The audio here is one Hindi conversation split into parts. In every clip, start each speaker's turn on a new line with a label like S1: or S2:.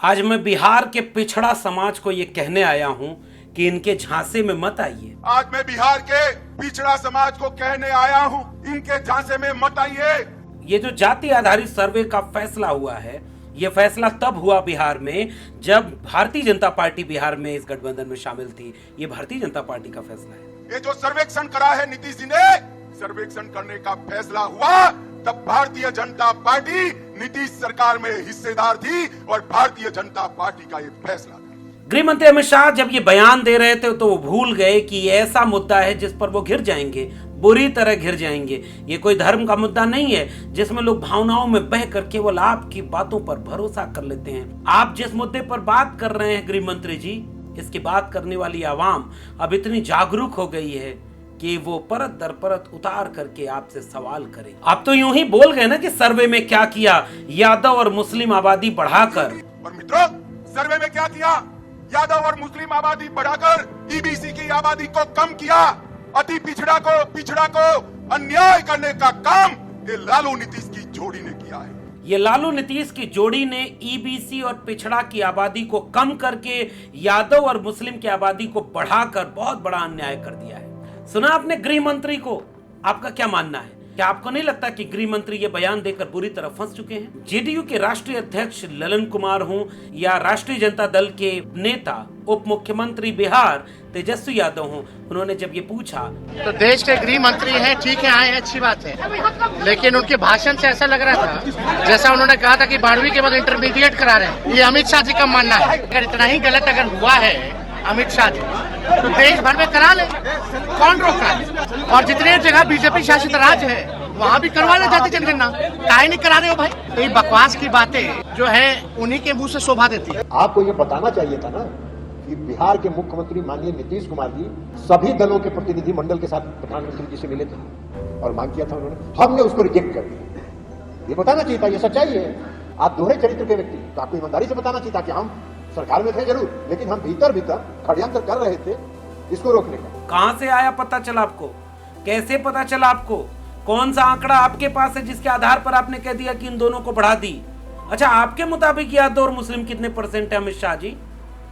S1: आज मैं बिहार के पिछड़ा समाज को ये कहने आया हूँ कि इनके झांसे में मत आइए।
S2: आज मैं बिहार के पिछड़ा समाज को कहने आया हूँ, इनके झांसे में मत आइए।
S1: ये जो जाति आधारित सर्वे का फैसला हुआ है, ये फैसला तब हुआ बिहार में जब भारतीय जनता पार्टी बिहार में इस गठबंधन में शामिल थी। ये भारतीय जनता पार्टी का फैसला है।
S2: ये जो सर्वेक्षण करा है नीतीश जी ने, सर्वेक्षण करने का फैसला हुआ तब भारतीय जनता पार्टी नीतीश सरकार में हिस्सेदार थी और भारतीय जनता पार्टी का ये फैसला था।
S1: गृह मंत्री अमित शाह जब ये बयान दे रहे थे तो वो भूल गए कि ये ऐसा मुद्दा है जिस पर वो घिर जाएंगे, बुरी तरह घिर जाएंगे। ये कोई धर्म का मुद्दा नहीं है जिसमें लोग भावनाओं में बह कर केवल आपकी बातों पर भरोसा कर लेते हैं। आप जिस मुद्दे पर बात कर रहे हैं गृह मंत्री जी, इसकी बात करने वाली आवाम अब इतनी जागरूक हो गई है कि वो परत दर परत उतार करके आपसे सवाल करे। आप तो यूं ही बोल गए ना कि सर्वे में क्या किया, यादव और मुस्लिम आबादी बढ़ाकर।
S2: और मित्रों, सर्वे में क्या किया? यादव और मुस्लिम आबादी बढ़ाकर ईबीसी की आबादी को कम किया। अति पिछड़ा को अन्याय करने का काम ये लालू नीतीश की जोड़ी ने किया है।
S1: ये लालू नीतीश की जोड़ी ने ईबीसी और पिछड़ा की आबादी को कम करके यादव और मुस्लिम की आबादी को बढ़ाकर बहुत बड़ा अन्याय कर दिया है। सुना आपने गृह मंत्री को? आपका क्या मानना है? क्या आपको नहीं लगता कि गृह मंत्री ये बयान देकर बुरी तरह फंस चुके हैं? जेडीयू के राष्ट्रीय अध्यक्ष ललन कुमार हों या राष्ट्रीय जनता दल के नेता उप मुख्यमंत्री बिहार तेजस्वी यादव हों, उन्होंने जब ये पूछा
S3: तो देश के गृह मंत्री हैं, ठीक है, आए, अच्छी बात है, लेकिन उनके भाषण से ऐसा लग रहा था जैसा उन्होंने कहा था कि 12वीं के बाद इंटरमीडिएट करा रहे हैं। ये अमित शाह जी का मानना है। अगर इतना ही गलत अगर हुआ है अमित शाह जी तो देश भर में करा ले, कौन रोक रहा है? और जितने जगह बीजेपी शासित राज्य है वहाँ भी करवा ले जाति जनगणना, काहे नहीं करा रहे हो भाई? ये बकवास की बातें जो है उन्हीं के मुंह से शोभा देती है।
S4: आपको ये बताना चाहिए था ना कि बिहार के मुख्यमंत्री माननीय नीतीश कुमार जी सभी दलों के प्रतिनिधि मंडल के साथ प्रधानमंत्री जी से मिले थे और मांग किया था उन्होंने, हमने उसको रिजेक्ट कर दिया। ये बताना चाहिए था, ये सच्चाई है। आप दोहरे चरित्र के व्यक्ति, तो आपको ईमानदारी से बताना चाहिए था कि हम सरकार में थे जरूर, लेकिन हम भीतर षड्यंत्र कर रहे थे इसको रोकने का।
S1: कहां से आया पता चला आपको? कैसे पता चला आपको? कौन सा आंकड़ा आपके पास है जिसके आधार पर आपने कह दिया कि इन दोनों को बढ़ा दी? अच्छा, आपके मुताबिक यादव और मुस्लिम कितने परसेंट है अमित शाह जी?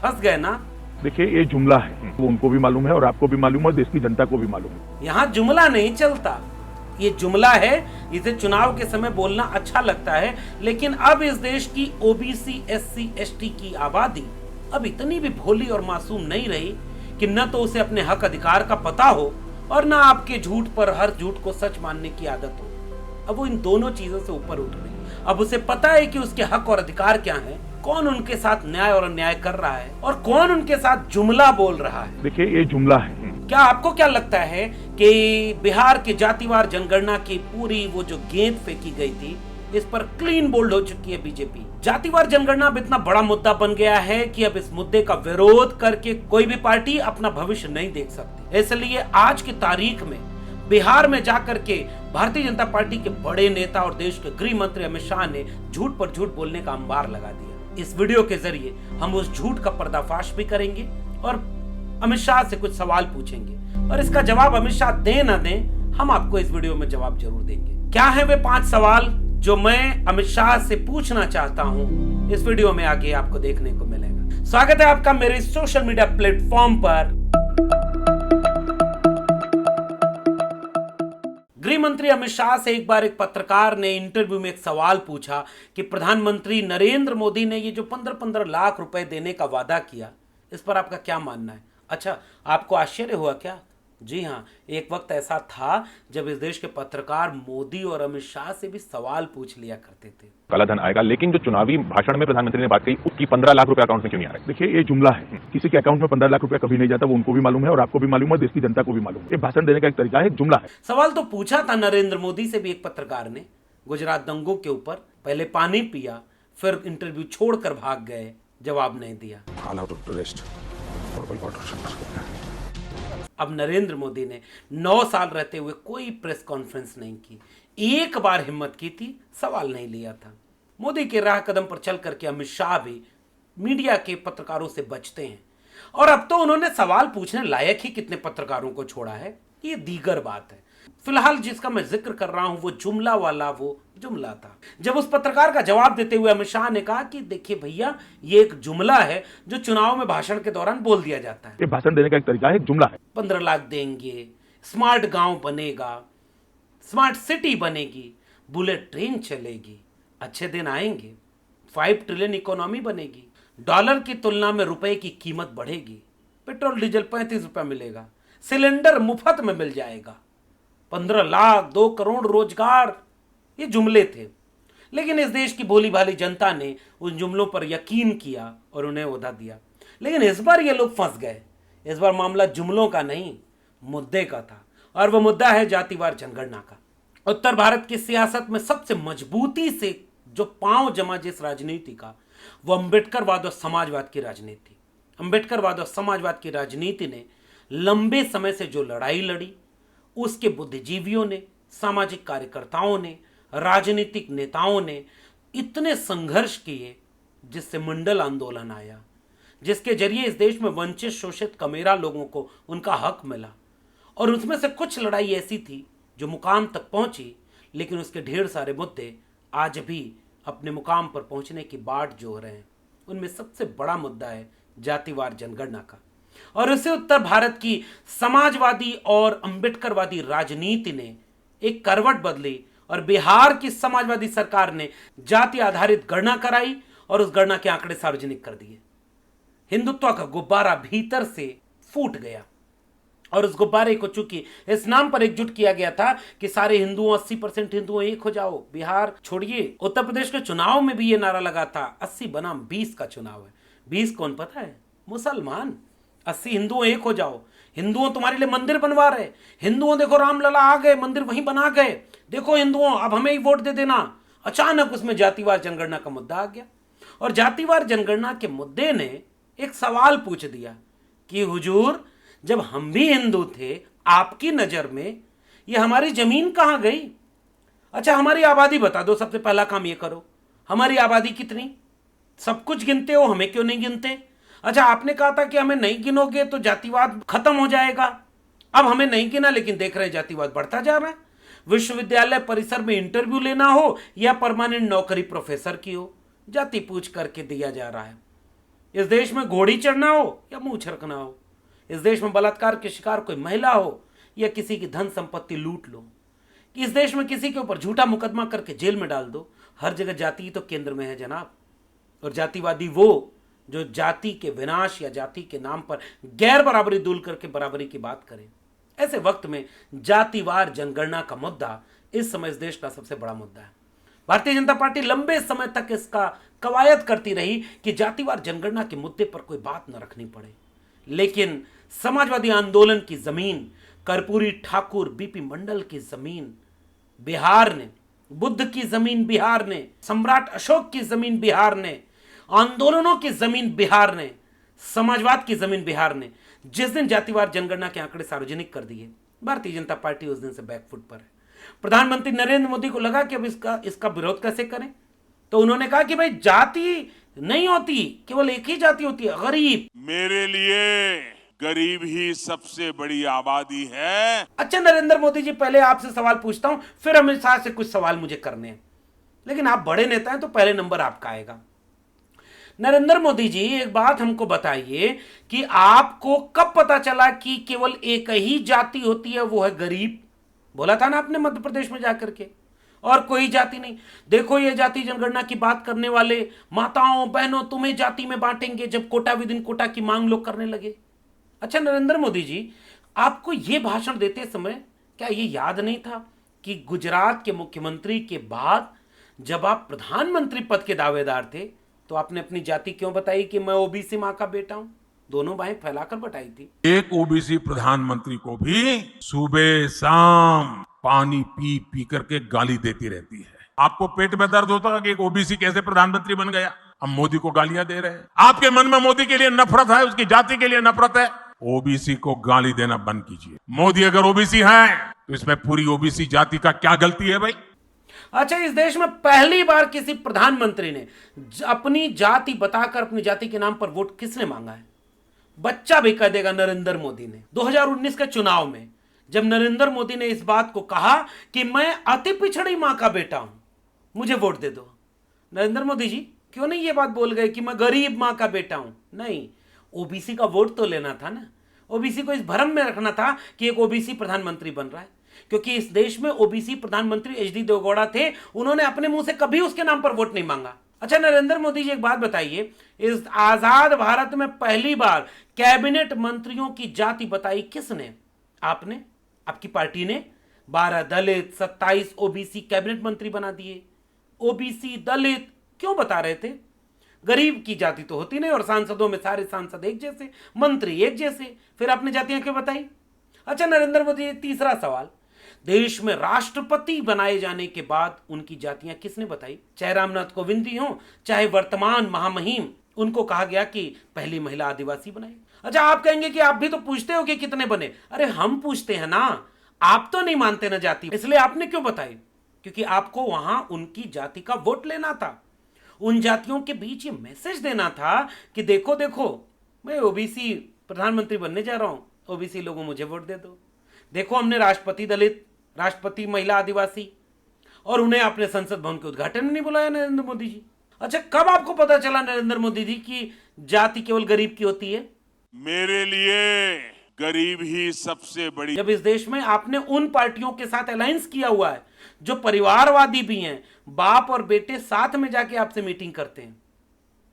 S1: फंस गए ना?
S5: देखिए, ये जुमला है, वो उनको भी मालूम है और आपको भी मालूम है, देश की जनता को भी मालूम है।
S1: यहाँ जुमला नहीं चलता, ये जुमला है। इसे चुनाव के समय बोलना अच्छा लगता है, लेकिन अब इस देश की ओबीसी, एससी, एसटी की आबादी अब इतनी भी भोली और मासूम नहीं रही कि न तो उसे अपने हक अधिकार का पता हो और न आपके झूठ पर हर झूठ को सच मानने की आदत हो। अब वो इन दोनों चीजों से ऊपर उठ रही। अब उसे पता है कि उसके हक और अधिकार क्या हैं, कौन उनके साथ न्याय और अन्याय कर रहा है और कौन उनके साथ जुमला बोल रहा है।
S5: देखिए, ये जुमला है।
S1: क्या आपको क्या लगता है कि बिहार की जातिवार जनगणना की पूरी वो जो गेंद फेंकी गई थी, इस पर क्लीन बोल्ड हो चुकी है बीजेपी? जातिवार जनगणना अब इतना बड़ा मुद्दा बन गया है कि अब इस मुद्दे का विरोध करके कोई भी पार्टी अपना भविष्य नहीं देख सकती। इसलिए आज की तारीख में बिहार में जाकर के भारतीय जनता पार्टी के बड़े नेता और देश के गृह मंत्री अमित शाह ने झूठ पर झूठ बोलने का अंबार लगा दिया। इस वीडियो के जरिए हम उस झूठ का पर्दाफाश भी करेंगे और अमित शाह से कुछ सवाल पूछेंगे और इसका जवाब अमित शाह दें ना दें, हम आपको इस वीडियो में जवाब जरूर देंगे। क्या है वे 5 सवाल जो मैं अमित शाह से पूछना चाहता हूं? इस वीडियो में आगे आपको देखने को मिलेगा। स्वागत है आपका मेरे सोशल मीडिया प्लेटफॉर्म पर। गृह मंत्री अमित शाह से एक बार एक पत्रकार ने इंटरव्यू में एक सवाल पूछा कि प्रधानमंत्री नरेंद्र मोदी ने ये जो 15-15 लाख रुपए देने का वादा किया, इस पर आपका क्या मानना है? अच्छा, आपको आश्चर्य हुआ क्या? जी हाँ, एक वक्त ऐसा था जब इस देश के पत्रकार मोदी और अमित शाह से भी सवाल पूछ लिया करते थे।
S5: काला धन आएगा, लेकिन जो चुनावी भाषण में प्रधानमंत्री ने बात कही उसकी 15 लाख रुपए अकाउंट में क्यों नहीं आ रहा है? देखिए, ये जुमला है। किसी के अकाउंट में 15 लाख रुपया कभी नहीं जाता, वो उनको भी मालूम है और आपको भी मालूम है, देश की जनता को भी मालूम है। ये भाषण देने का एक तरीका है, जुमला है।
S1: सवाल तो पूछा था नरेंद्र मोदी से भी एक पत्रकार ने गुजरात दंगों के ऊपर। पहले पानी पिया, फिर इंटरव्यू छोड़कर भाग गए, जवाब नहीं दिया। अब नरेंद्र मोदी ने 9 साल रहते हुए कोई प्रेस कॉन्फ्रेंस नहीं की, एक बार हिम्मत की थी, सवाल नहीं लिया था। मोदी के राह कदम पर चल करके अमित शाह भी मीडिया के पत्रकारों से बचते हैं और अब तो उन्होंने सवाल पूछने लायक ही कितने पत्रकारों को छोड़ा है, ये दीगर बात है। फिलहाल जिसका मैं जिक्र कर रहा हूं वो जुमला वाला वो जुमला था। जब उस पत्रकार का जवाब देते हुए अमित शाह ने कहा कि देखिए भैया, ये एक जुमला है जो चुनाव में भाषण के दौरान बोल दिया जाता है।
S5: ये भाषण देने का एक तरीका है, एक जुमला है।
S1: 15 लाख देंगे, स्मार्ट गांव बनेगा, स्मार्ट सिटी बनेगी, बुलेट ट्रेन चलेगी, अच्छे दिन आएंगे, 5 ट्रिलियन इकोनॉमी बनेगी, डॉलर की तुलना में रुपए की कीमत बढ़ेगी, पेट्रोल डीजल 35 रुपए मिलेगा, सिलेंडर मुफ्त में मिल जाएगा, 15 लाख 2 करोड़ रोजगार। ये जुमले थे, लेकिन इस देश की भोली भाली जनता ने उन जुमलों पर यकीन किया और उन्हें ओहदा दिया। लेकिन इस बार ये लोग फंस गए। इस बार मामला जुमलों का नहीं, मुद्दे का था, और वह मुद्दा है जातिवार जनगणना का। उत्तर भारत की सियासत में सबसे मजबूती से जो पांव जमा जिस राजनीति का, वो अंबेडकरवाद और समाजवाद की राजनीति। अंबेडकरवाद और समाजवाद की राजनीति ने लंबे समय से जो लड़ाई लड़ी, उसके बुद्धिजीवियों ने, सामाजिक कार्यकर्ताओं ने, राजनीतिक नेताओं ने इतने संघर्ष किए, जिससे मंडल आंदोलन आया, जिसके जरिए इस देश में वंचित, शोषित, कमेरा लोगों को उनका हक मिला। और उसमें से कुछ लड़ाई ऐसी थी जो मुकाम तक पहुंची, लेकिन उसके ढेर सारे मुद्दे आज भी अपने मुकाम पर पहुंचने की बाट जोह रहे हैं। उनमें सबसे बड़ा मुद्दा है जातिवार जनगणना का, और उसे उत्तर भारत की समाजवादी और अंबेडकरवादी राजनीति ने एक करवट बदली और बिहार की समाजवादी सरकार ने जाति आधारित गणना कराई और उस गणना के आंकड़े सार्वजनिक कर दिए। हिंदुत्व का गुब्बारा भीतर से फूट गया, और उस गुब्बारे को चूंकि इस नाम पर एकजुट किया गया था कि सारे हिंदुओं, 80% हिंदुओं एक हो जाओ। बिहार छोड़िए, उत्तर प्रदेश के चुनाव में भी ये नारा लगा था 80 बनाम 20 का चुनाव है। 20 कौन पता है? मुसलमान। 80 हिंदुओं एक हो जाओ। हिंदुओं तुम्हारे लिए मंदिर बनवा रहे, हिंदुओं देखो रामलला आ गए, मंदिर वहीं बना गए, देखो हिंदुओं अब हमें ही वोट दे देना। अचानक उसमें जातिवार जनगणना का मुद्दा आ गया, और जातिवार जनगणना के मुद्दे ने एक सवाल पूछ दिया कि हुजूर, जब हम भी हिंदू थे, आपकी नजर में ये हमारी जमीन कहां गई? अच्छा, हमारी आबादी बता दो, सबसे पहला काम ये करो, हमारी आबादी कितनी? सब कुछ गिनते हो, हमें क्यों नहीं गिनते? अच्छा, आपने कहा था कि हमें नहीं गिनोगे तो जातिवाद खत्म हो जाएगा। अब हमें नहीं गिना, लेकिन देख रहे हैं जातिवाद बढ़ता जा रहा है। विश्वविद्यालय परिसर में इंटरव्यू लेना हो या परमानेंट नौकरी प्रोफेसर की हो, जाति पूछ करके दिया जा रहा है। इस देश में घोड़ी चढ़ना हो या मुंह छिड़कना हो, इस देश में बलात्कार के शिकार कोई महिला हो या किसी की धन संपत्ति लूट लो, इस देश में किसी के ऊपर झूठा मुकदमा करके जेल में डाल दो, हर जगह जाति तो केंद्र में है जनाब। और जातिवादी वो जो जाति के विनाश या जाति के नाम पर गैर बराबरी दूर करके बराबरी की बात करें। ऐसे वक्त में जातिवार जनगणना का मुद्दा इस समय इस देश का सबसे बड़ा मुद्दा है। भारतीय जनता पार्टी लंबे समय तक इसका कवायद करती रही कि जातिवार जनगणना के मुद्दे पर कोई बात न रखनी पड़े, लेकिन समाजवादी आंदोलन की जमीन, कर्पूरी ठाकुर, बीपी मंडल की जमीन बिहार ने, बुद्ध की जमीन बिहार ने, सम्राट अशोक की जमीन बिहार ने, आंदोलनों की जमीन बिहार ने, समाजवाद की जमीन बिहार ने जिस दिन जातिवार जनगणना के आंकड़े सार्वजनिक कर दिए, भारतीय जनता पार्टी उस दिन से बैकफुट पर है। प्रधानमंत्री नरेंद्र मोदी को लगा कि अब इसका विरोध कैसे करें, तो उन्होंने कहा कि भाई जाति नहीं होती, केवल एक ही जाति होती है, गरीब।
S6: मेरे लिए गरीब ही सबसे बड़ी आबादी है।
S1: अच्छा नरेंद्र मोदी जी, पहले आपसे सवाल पूछता हूं, फिर अमित शाह से कुछ सवाल मुझे करने हैं, लेकिन आप बड़े नेता हैं तो पहले नंबर आपका आएगा। नरेंद्र मोदी जी, एक बात हमको बताइए कि आपको कब पता चला कि केवल एक ही जाति होती है, वो है गरीब? बोला था ना आपने मध्य प्रदेश में जाकर के, और कोई जाति नहीं। देखो ये जाति जनगणना की बात करने वाले माताओं बहनों तुम्हें जाति में बांटेंगे, जब कोटा विदिन कोटा की मांग लोग करने लगे। अच्छा नरेंद्र मोदी जी, आपको यह भाषण देते समय क्या ये याद नहीं था कि गुजरात के मुख्यमंत्री के बाद जब आप प्रधानमंत्री पद के दावेदार थे तो आपने अपनी जाति क्यों बताई कि मैं ओबीसी मां का बेटा हूं? दोनों बाहें फैलाकर बताई थी।
S6: एक ओबीसी प्रधानमंत्री को भी सुबह शाम पानी पी पी करके गाली देती रहती है। आपको पेट में दर्द होता है कि एक ओबीसी कैसे प्रधानमंत्री बन गया? हम मोदी को गालियां दे रहे हैं। आपके मन में मोदी के लिए नफरत है, उसकी जाति के लिए नफरत है। ओबीसी को गाली देना बंद कीजिए। मोदी अगर ओबीसी है तो इसमें पूरी ओबीसी जाति का क्या गलती है भाई?
S1: अच्छा, इस देश में पहली बार किसी प्रधानमंत्री ने अपनी जाति बताकर अपनी जाति के नाम पर वोट किसने मांगा है? बच्चा भी कह देगा नरेंद्र मोदी ने। 2019 के चुनाव में जब नरेंद्र मोदी ने इस बात को कहा कि मैं अति पिछड़ी मां का बेटा हूं, मुझे वोट दे दो। नरेंद्र मोदी जी क्यों नहीं ये बात बोल गए कि मैं गरीब मां का बेटा हूं? नहीं, ओबीसी का वोट तो लेना था ना। ओबीसी को इस भ्रम में रखना था कि एक ओबीसी प्रधानमंत्री बन रहा है, क्योंकि इस देश में ओबीसी प्रधानमंत्री एचडी देवगौड़ा थे। उन्होंने अपने मुंह से कभी उसके नाम पर वोट नहीं मांगा। अच्छा नरेंद्र मोदी जी, एक बात बताइए, इस आजाद भारत में पहली बार कैबिनेट मंत्रियों की जाति बताई किसने? आपने, आपकी पार्टी ने। 12 दलित, 27 ओबीसी कैबिनेट मंत्री बना दिए। ओबीसी, दलित क्यों बता रहे थे? गरीब की जाति तो होती नहीं, और सांसदों में सारे सांसद एक जैसे, मंत्री एक जैसे, फिर आपने जातियां क्यों बताई? अच्छा नरेंद्र मोदी, तीसरा सवाल, देश में राष्ट्रपति बनाए जाने के बाद उनकी जातियां किसने बताई? चाहे रामनाथ कोविंद जी हों, चाहे वर्तमान महामहिम, उनको कहा गया कि पहली महिला आदिवासी बनाई। अच्छा आप कहेंगे कि आप भी तो पूछते हो कि कितने बने। अरे हम पूछते हैं ना, आप तो नहीं मानते ना जाति, इसलिए आपने क्यों बताई? क्योंकि आपको वहां उनकी जाति का वोट लेना था, उन जातियों के बीच ये मैसेज देना था कि देखो देखो, मैं ओबीसी प्रधानमंत्री बनने जा रहा हूं, ओबीसी लोगों मुझे वोट दे दो। देखो हमने राष्ट्रपति दलित, राष्ट्रपति महिला आदिवासी, और उन्हें अपने संसद भवन के उद्घाटन में नहीं बुलाया नरेंद्र मोदी जी। अच्छा कब आपको पता चला नरेंद्र मोदी जी की जाति केवल गरीब की होती है?
S7: मेरे लिए गरीब ही सबसे बड़ी।
S1: जब इस देश में आपने उन पार्टियों के साथ अलायंस किया हुआ है जो परिवारवादी भी हैं, बाप और बेटे साथ में जाके आपसे मीटिंग करते हैं,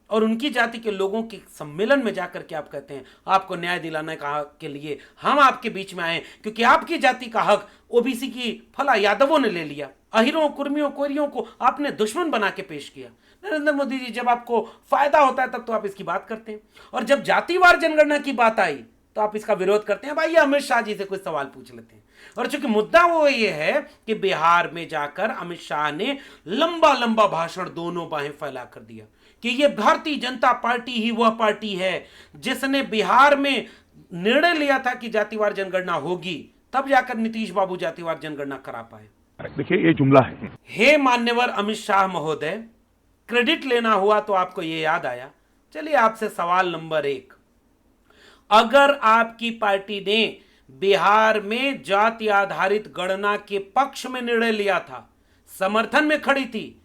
S1: और उनकी जाति के लोगों के सम्मेलन में जाकर के आप कहते हैं आपको न्याय दिलाने का के लिए हम आपके बीच में आए, क्योंकि आपकी जाति का हक ओबीसी की फला यादवों ने ले लिया। अहिरों, कुर्मियों, कोरियों को आपने दुश्मन बना के पेश किया। नरेंद्र मोदी जी, जब आपको फायदा होता है तब तो आप इसकी बात करते हैं, और जब जातिवार जनगणना की बात आई तो आप इसका विरोध करते हैं। भाई अमित शाह जी से कुछ सवाल पूछ लेते हैं। और चूंकि मुद्दा वो ये है कि बिहार में जाकर अमित शाह ने लंबा लंबा भाषण दोनों बाहें फैला कर दिया कि ये भारतीय जनता पार्टी ही वह पार्टी है जिसने बिहार में निर्णय लिया था कि जातिवार जनगणना होगी, तब जाकर नीतीश बाबू जातिवार जनगणना करा पाए।
S5: देखिए ये जुमला है।
S1: हे मान्यवर अमित शाह महोदय, क्रेडिट लेना हुआ तो आपको ये याद आया। चलिए आपसे सवाल नंबर 1, अगर आपकी पार्टी ने बिहार में जाति आधारित गणना के पक्ष में निर्णय लिया था, समर्थन में खड़ी थी,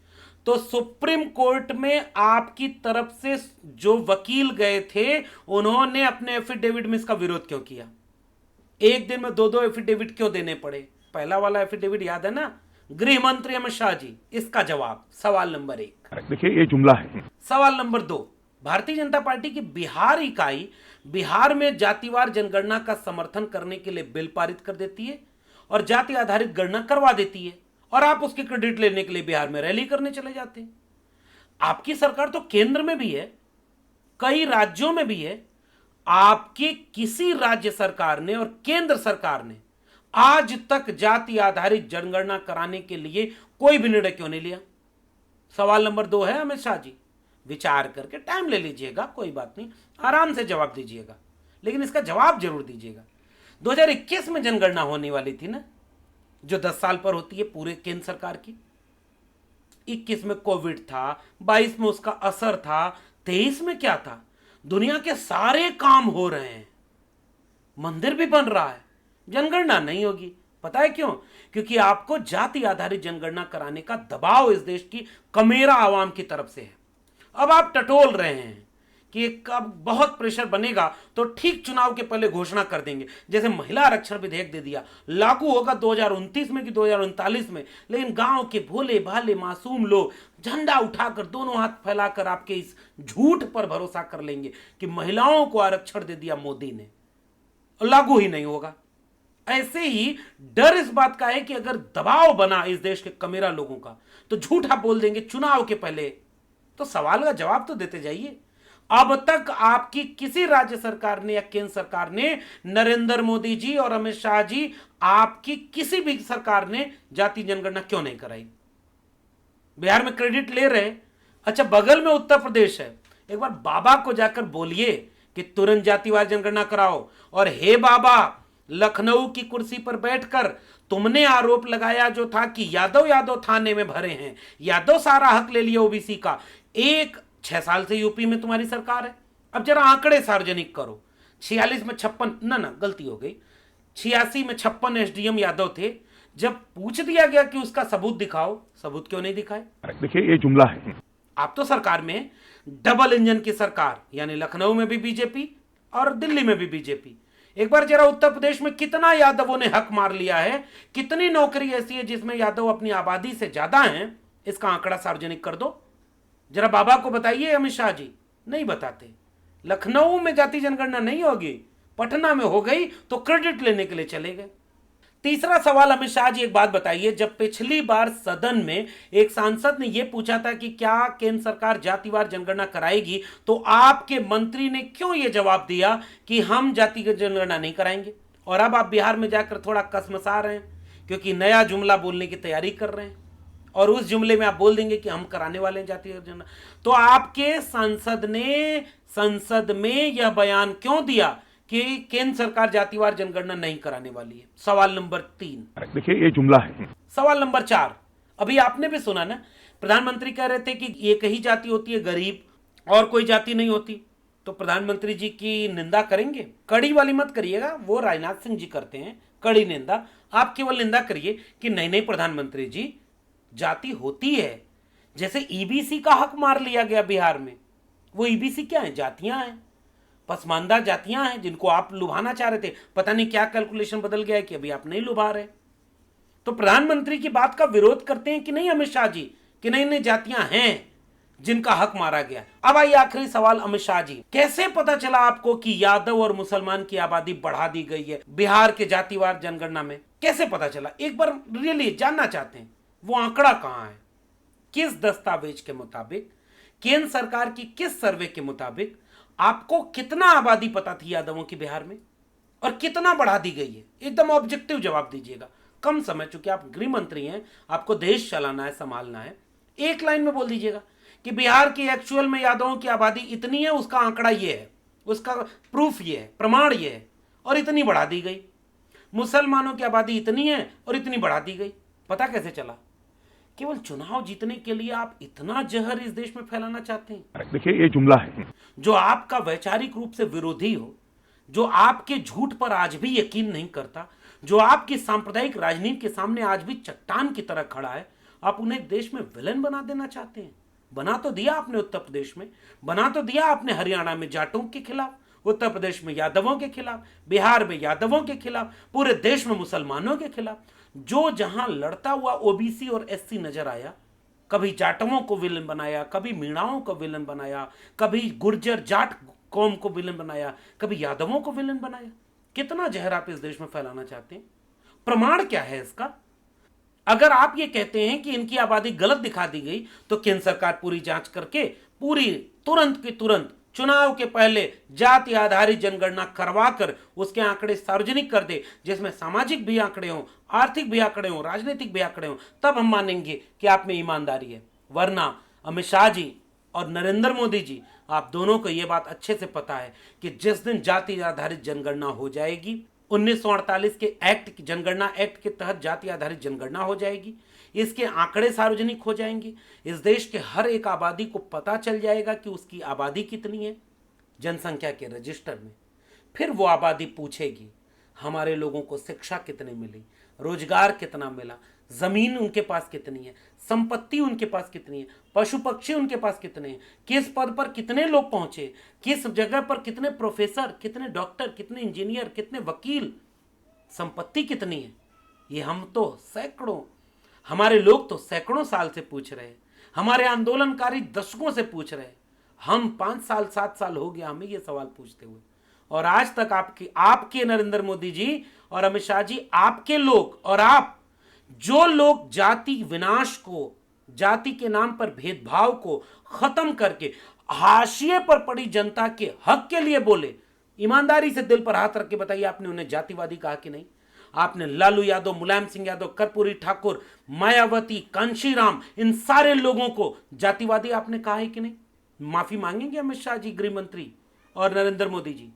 S1: तो सुप्रीम कोर्ट में आपकी तरफ से जो वकील गए थे उन्होंने अपने एफिडेविट में इसका विरोध क्यों किया? एक दिन में 2-2 एफिडेविट क्यों देने पड़े? पहला वाला एफिडेविट याद है ना, गृह मंत्री अमित शाह जी। इसका जवाब सवाल नंबर 1।
S5: देखिए ये जुमला है।
S1: सवाल नंबर 2, भारतीय जनता पार्टी की बिहार इकाई बिहार में जातिवार जनगणना का समर्थन करने के लिए बिल पारित कर देती है और जाति आधारित गणना करवा देती है, और आप उसकी क्रेडिट लेने के लिए बिहार में रैली करने चले जाते हैं। आपकी सरकार तो केंद्र में भी है, कई राज्यों में भी है। आपकी किसी राज्य सरकार ने और केंद्र सरकार ने आज तक जाति आधारित जनगणना कराने के लिए कोई भी निर्णय क्यों नहीं लिया? सवाल नंबर 2 है अमित शाह जी, विचार करके टाइम ले लीजिएगा, कोई बात नहीं, आराम से जवाब दीजिएगा, लेकिन इसका जवाब जरूर दीजिएगा। 2021 में जनगणना होने वाली थी ना, जो 10 साल पर होती है पूरे केंद्र सरकार की। 21 में कोविड था, 22 में उसका असर था, 23 में क्या था? दुनिया के सारे काम हो रहे हैं, मंदिर भी बन रहा है, जनगणना नहीं होगी। पता है क्यों? क्योंकि आपको जाति आधारित जनगणना कराने का दबाव इस देश की कमेरा आवाम की तरफ से है। अब आप टटोल रहे हैं कि कब बहुत प्रेशर बनेगा तो ठीक चुनाव के पहले घोषणा कर देंगे, जैसे महिला आरक्षण विधेयक दे दिया, लागू होगा 2029 में कि 2039 में, लेकिन गांव के भोले भाले मासूम लोग झंडा उठाकर दोनों हाथ फैलाकर आपके इस झूठ पर भरोसा कर लेंगे कि महिलाओं को आरक्षण दे दिया मोदी ने, लागू ही नहीं होगा। ऐसे ही डर इस बात का है कि अगर दबाव बना इस देश के कमेरा लोगों का तो झूठा बोल देंगे चुनाव के पहले। तो सवाल का जवाब तो देते जाइए। अब तक आपकी किसी राज्य सरकार ने या केंद्र सरकार ने, नरेंद्र मोदी जी और अमित शाह जी, आपकी किसी भी सरकार ने जाति जनगणना क्यों नहीं कराई? बिहार में क्रेडिट ले रहे। अच्छा बगल में उत्तर प्रदेश है, एक बार बाबा को जाकर बोलिए कि तुरंत जातिवार जनगणना कराओ। और हे बाबा, लखनऊ की कुर्सी पर बैठकर तुमने आरोप लगाया जो था कि यादव थाने में भरे हैं, यादव सारा हक ले लिया ओबीसी का। 6 साल से यूपी में तुम्हारी सरकार है, अब जरा आंकड़े सार्वजनिक करो। 46 में 56, ना गलती हो गई, 86 में 56 एसडीएम यादव थे। जब पूछ दिया गया कि उसका सबूत दिखाओ, सबूत क्यों नहीं दिखाए?
S5: देखिए ये जुमला है।
S1: आप तो सरकार में डबल इंजन की सरकार, यानी लखनऊ में भी बीजेपी और दिल्ली में भी बीजेपी। एक बार जरा उत्तर प्रदेश में कितना यादवों ने हक मार लिया है, कितनी नौकरी ऐसी है जिसमें यादव अपनी आबादी से ज्यादा हैं, इसका आंकड़ा सार्वजनिक कर दो। जरा बाबा को बताइए अमित शाह जी, नहीं बताते। लखनऊ में जाति जनगणना नहीं होगी, पटना में हो गई तो क्रेडिट लेने के लिए चले गए। तीसरा सवाल, अमित शाह जी एक बात बताइए, जब पिछली बार सदन में एक सांसद ने यह पूछा था कि क्या केंद्र सरकार जातिवार जनगणना कराएगी, तो आपके मंत्री ने क्यों यह जवाब दिया कि हम जाति जनगणना नहीं कराएंगे? और अब आप बिहार में जाकर थोड़ा कसमसा रहे हैं क्योंकि नया जुमला बोलने की तैयारी कर रहे हैं और उस जुमले में आप बोल देंगे कि हम कराने वाले हैं जाति जनगणना। तो आपके सांसद ने संसद में यह बयान क्यों दिया कि केंद्र सरकार जातिवार जनगणना नहीं कराने वाली है? सवाल नंबर 3।
S5: देखिए ये जुमला है।
S1: सवाल नंबर 4, अभी आपने भी सुना ना, प्रधानमंत्री कह रहे थे कि एक ही जाति होती है गरीब, और कोई जाति नहीं होती। तो प्रधानमंत्री जी की निंदा करेंगे? कड़ी वाली मत करिएगा, वो राजनाथ सिंह जी करते हैं कड़ी निंदा। आप केवल निंदा करिए कि नहीं नहीं प्रधानमंत्री जी, जाति होती है। जैसे ईबीसी का हक मार लिया गया बिहार में। वो ईबीसी क्या है? जातियां हैं, पसमानदा जातियां हैं जिनको आप लुभाना चाह रहे थे। पता नहीं क्या कैलकुलेशन बदल गया है कि अभी आप नहीं लुभा रहे। तो प्रधानमंत्री की बात का विरोध करते हैं कि नहीं अमित शाह जी, कि नहीं नहीं जातियां हैं जिनका हक मारा गया। अब आइए आखिरी सवाल, अमित शाह जी, कैसे पता चला आपको कि यादव और मुसलमान की आबादी बढ़ा दी गई है बिहार के जातिवार जनगणना में? कैसे पता चला? एक बार रियली जानना चाहते हैं। वो आंकड़ा कहां है? किस दस्तावेज के मुताबिक, केंद्र सरकार की किस सर्वे के मुताबिक आपको कितना आबादी पता थी यादवों की बिहार में और कितना बढ़ा दी गई है? एकदम ऑब्जेक्टिव जवाब दीजिएगा, कम समय, चूंकि आप गृह मंत्री हैं, आपको देश चलाना है, संभालना है। एक लाइन में बोल दीजिएगा कि बिहार की एक्चुअल में यादवों की आबादी इतनी है, उसका आंकड़ा ये है, उसका प्रूफ ये है, प्रमाण ये है, और इतनी बढ़ा दी गई। मुसलमानों की आबादी इतनी है और इतनी बढ़ा दी गई। पता कैसे चला? केवल चुनाव जीतने के लिए आप इतना जहर इस देश में फैलाना चाहते हैं?
S5: देखिए ये जुमला है।
S1: जो आपका वैचारिक रूप से विरोधी हो, जो आपके झूठ पर आज भी यकीन नहीं करता, जो आपकी सांप्रदायिक राजनीति के सामने आज भी चट्टान की तरह खड़ा है, आप उन्हें देश में विलन बना देना चाहते हैं। बना तो दिया आपने उत्तर प्रदेश में, बना तो दिया आपने हरियाणा में जाटों के खिलाफ, उत्तर प्रदेश में यादवों के खिलाफ, बिहार में यादवों के खिलाफ, पूरे देश में मुसलमानों के खिलाफ। जो जहां लड़ता हुआ ओबीसी और एससी नजर आया, कभी जाटवों को विलन बनाया, कभी मीणाओं को विलन बनाया, कभी गुर्जर जाट कौम को विलन बनाया, कभी यादवों को विलन बनाया। कितना जहर आप इस देश में फैलाना चाहते हैं? प्रमाण क्या है इसका? अगर आप ये कहते हैं कि इनकी आबादी गलत दिखा दी गई, तो केंद्र सरकार पूरी जांच करके पूरी तुरंत की तुरंत चुनाव के पहले जाति आधारित जनगणना करवाकर उसके आंकड़े सार्वजनिक कर दे, जिसमें सामाजिक भी आंकड़े हों, आर्थिक भी आंकड़े हों, राजनीतिक भी आंकड़े हों, तब हम मानेंगे कि आप में ईमानदारी है। वरना अमित शाह जी और नरेंद्र मोदी जी, आप दोनों को यह बात अच्छे से पता है कि जिस दिन जाति आधारित जनगणना हो जाएगी, 1948 के एक्ट, जनगणना एक्ट के तहत जाति आधारित जनगणना हो जाएगी, इसके आंकड़े सार्वजनिक हो जाएंगे, इस देश के हर एक आबादी को पता चल जाएगा कि उसकी आबादी कितनी है जनसंख्या के रजिस्टर में। फिर वो आबादी पूछेगी हमारे लोगों को शिक्षा कितनी मिली, रोजगार कितना मिला, जमीन उनके पास कितनी है, संपत्ति उनके पास कितनी है, पशु पक्षी उनके पास कितने हैं, किस पद पर कितने लोग पहुंचे, किस जगह पर कितने प्रोफेसर, कितने डॉक्टर, कितने इंजीनियर, कितने वकील, संपत्ति कितनी है। ये हम तो सैकड़ों, हमारे लोग तो सैकड़ों साल से पूछ रहे हैं, हमारे आंदोलनकारी दशकों से पूछ रहे हैं। हम 5 साल 7 साल हो गया हमें ये सवाल पूछते हुए, और आज तक आपके नरेंद्र मोदी जी और अमित शाह जी, आपके लोग और आप, जो लोग जाति विनाश को, जाति के नाम पर भेदभाव को खत्म करके हाशिए पर पड़ी जनता के हक के लिए बोले, ईमानदारी से दिल पर हाथ रख के बताइए, आपने उन्हें जातिवादी कहा कि नहीं? आपने लालू यादव, मुलायम सिंह यादव, कर्पूरी ठाकुर, मायावती, कांशीराम, इन सारे लोगों को जातिवादी आपने कहा है कि नहीं? माफी मांगेंगे अमित शाह जी, गृह मंत्री, और नरेंद्र मोदी जी?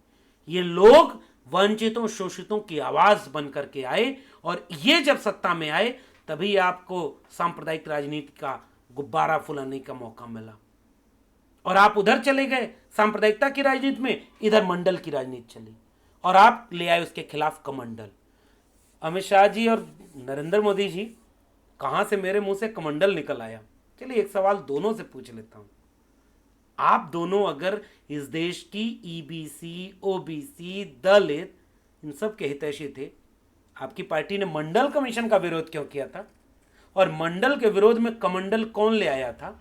S1: ये लोग वंचितों, शोषितों की आवाज बन करके आए, और ये जब सत्ता में आए तभी आपको सांप्रदायिक राजनीति का गुब्बारा फुलाने का मौका मिला, और आप उधर चले गए सांप्रदायिकता की राजनीति में, इधर मंडल की राजनीति चली, और आप ले आए उसके खिलाफ कमंडल। अमित शाह जी और नरेंद्र मोदी जी, कहां से मेरे मुंह से कमंडल निकल आया। चलिए एक सवाल दोनों से पूछ लेता हूं। आप दोनों अगर इस देश की ईबीसी, ओबीसी, दलित, इन सब के हितैषी थे, आपकी पार्टी ने मंडल कमीशन का विरोध क्यों किया था? और मंडल के विरोध में कमंडल कौन ले आया था?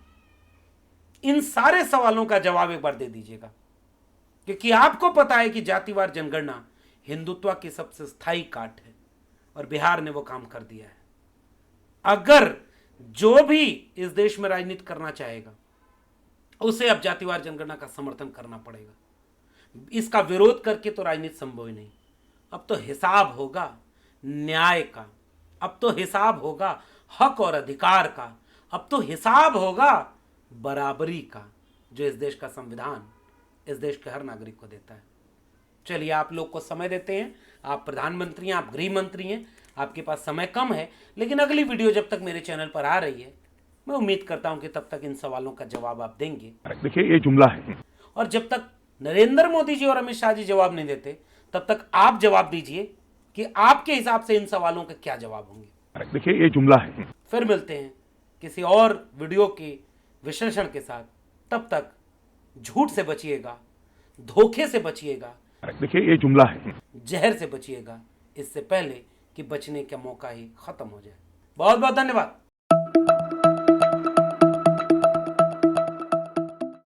S1: इन सारे सवालों का जवाब एक बार दे दीजिएगा, क्योंकि आपको पता है कि जातिवार जनगणना हिंदुत्व की सबसे स्थायी काट है और बिहार ने वो काम कर दिया है। अगर जो भी इस देश में राजनीति करना चाहेगा उसे अब जातिवार जनगणना का समर्थन करना पड़ेगा। इसका विरोध करके तो राजनीति संभव ही नहीं। अब तो हिसाब होगा न्याय का, अब तो हिसाब होगा हक और अधिकार का, अब तो हिसाब होगा बराबरी का, जो इस देश का संविधान इस देश के हर नागरिक को देता है। चलिए आप लोग को समय देते हैं, आप प्रधानमंत्री हैं, आप गृह मंत्री हैं, आपके पास समय कम है, लेकिन अगली वीडियो जब तक मेरे चैनल पर आ रही है, मैं उम्मीद करता हूं कि तब तक इन सवालों का जवाब आप देंगे।
S5: देखिए ये जुमला है,
S1: और जब तक नरेंद्र मोदी जी और अमित शाह जी जवाब नहीं देते, तब तक आप जवाब दीजिए कि आपके हिसाब से इन सवालों के क्या जवाब होंगे।
S5: देखिए ये जुमला है।
S1: फिर मिलते हैं किसी और वीडियो के विश्लेषण के साथ। तब तक झूठ से बचिएगा, धोखे से बचिएगा,
S5: देखिए ये जुमला है,
S1: जहर से बचिएगा, इससे पहले कि बचने का मौका ही खत्म हो जाए। बहुत बहुत धन्यवाद।